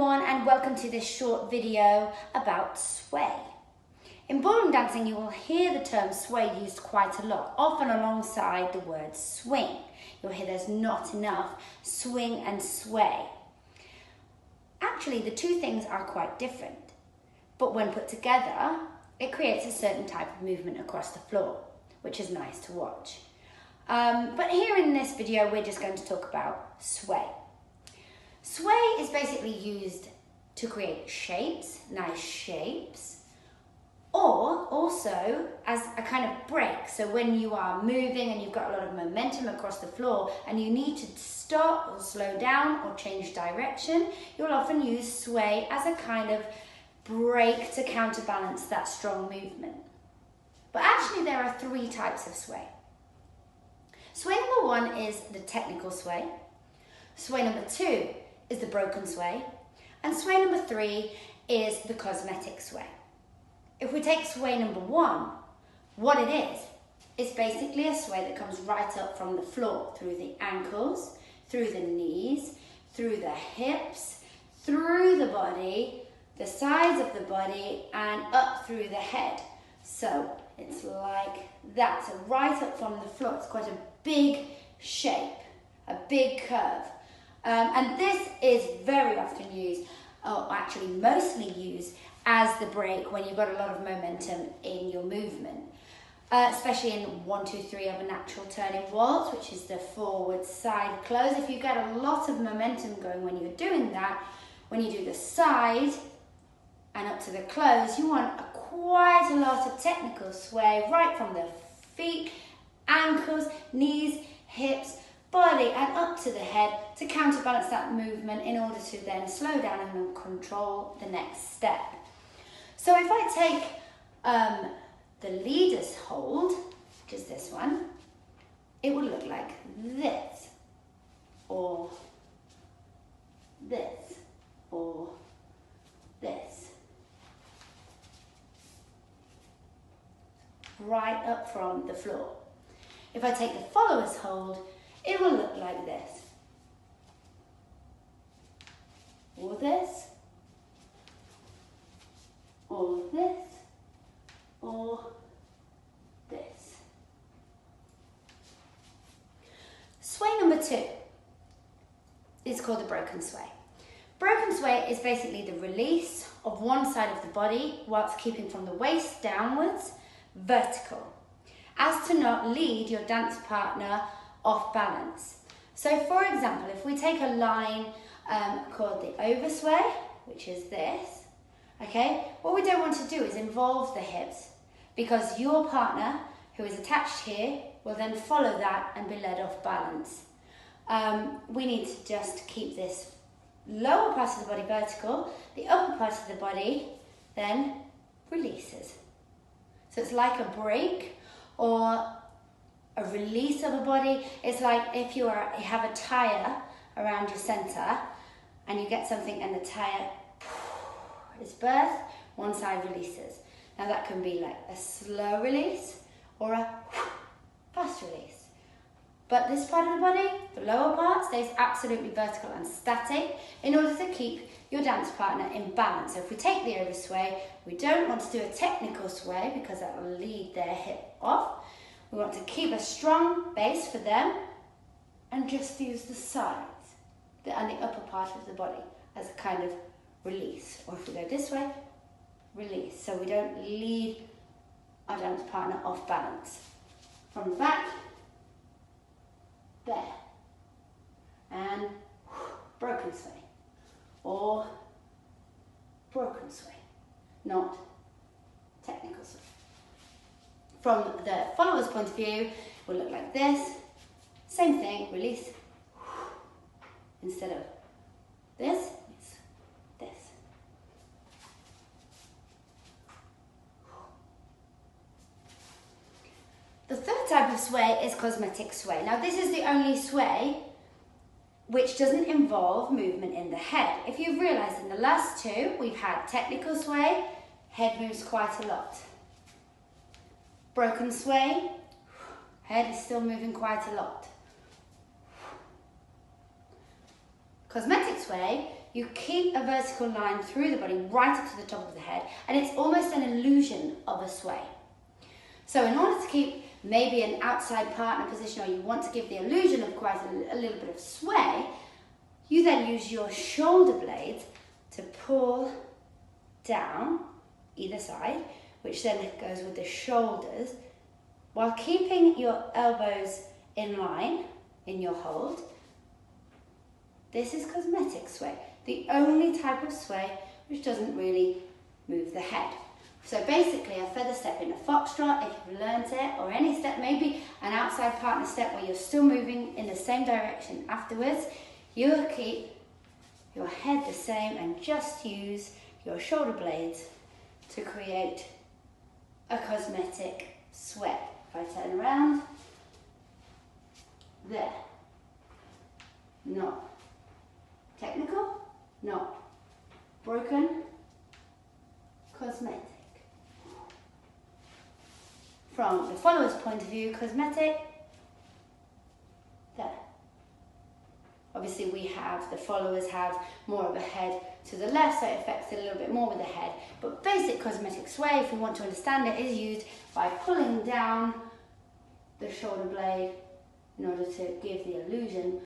everyone, and welcome to this short video about sway. In ballroom dancing, you will hear the term sway used quite a lot, often alongside the word swing. You'll hear there's not enough swing and sway. Actually, the two things are quite different, but when put together, it creates a certain type of movement across the floor, which is nice to watch. But here in this video, we're just going to talk about sway. Sway is basically used to create shapes, nice shapes, or also as a kind of break. So when you are moving and you've got a lot of momentum across the floor and you need to stop or slow down or change direction, you'll often use sway as a kind of break to counterbalance that strong movement. But actually there are three types of sway. Sway number one is the technical sway. Sway number two is the broken sway. And sway number three is the cosmetic sway. If we take sway number one, what it is, it's basically a sway that comes right up from the floor, through the ankles, through the knees, through the hips, through the body, the sides of the body, and up through the head. So it's like that, so right up from the floor. It's quite a big shape, a big curve. And this is very often used, or actually mostly used, as the break when you've got a lot of momentum in your movement. Especially in 1, 2, 3 of a natural turning waltz, which is the forward side close. If you get a lot of momentum going when you're doing that, when you do the side and up to the close, you want quite a lot of technical sway right from the feet, ankles, knees, hips, body and up to the head to counterbalance that movement in order to then slow down and then control the next step. So if I take the leader's hold, which is this one, it would look like this, or this, or this. Right up from the floor. If I take the follower's hold, it will look like this, or this, or this, or this. Sway number two is called the broken sway. Broken sway is basically the release of one side of the body whilst keeping from the waist downwards, vertical, as to not lead your dance partner off balance. So for example, if we take a line called the oversway, which is this, okay, what we don't want to do is involve the hips, because your partner who is attached here will then follow that and be led off balance. We need to just keep this lower part of the body vertical, the upper part of the body then releases. So it's like a break or a release of a body. It's like if you have a tire around your center and you get something and the tire is birthed, one side releases. Now that can be like a slow release or a fast release. But this part of the body, the lower part, stays absolutely vertical and static in order to keep your dance partner in balance. So if we take the oversway, we don't want to do a technical sway because that will lead their hip off. We want to keep a strong base for them and just use the sides and the upper part of the body as a kind of release. Or if we go this way, release. So we don't lead our dance partner off balance. From the back, there. And broken sway. Or broken sway, not technical sway. From the follower's point of view, it will look like this. Same thing, release. Instead of this, it's this. The third type of sway is cosmetic sway. Now this is the only sway which doesn't involve movement in the head. If you've realised in the last two, we've had technical sway, head moves quite a lot. Broken sway, head is still moving quite a lot. Cosmetic sway, you keep a vertical line through the body right up to the top of the head, and it's almost an illusion of a sway. So in order to keep maybe an outside partner position, or you want to give the illusion of quite a little bit of sway, you then use your shoulder blades to pull down either side, which then goes with the shoulders, while keeping your elbows in line in your hold. This is cosmetic sway, the only type of sway which doesn't really move the head. So basically a feather step in a foxtrot, if you've learned it, or any step, maybe an outside partner step where you're still moving in the same direction afterwards, you'll keep your head the same and just use your shoulder blades to create a cosmetic sway. If I turn around, there. Not technical, not broken, cosmetic. From the follower's point of view, cosmetic, there. Obviously the followers have more of a head to the left, so it affects it a little bit more with the head. But basic cosmetic sway, if we want to understand it, is used by pulling down the shoulder blade in order to give the illusion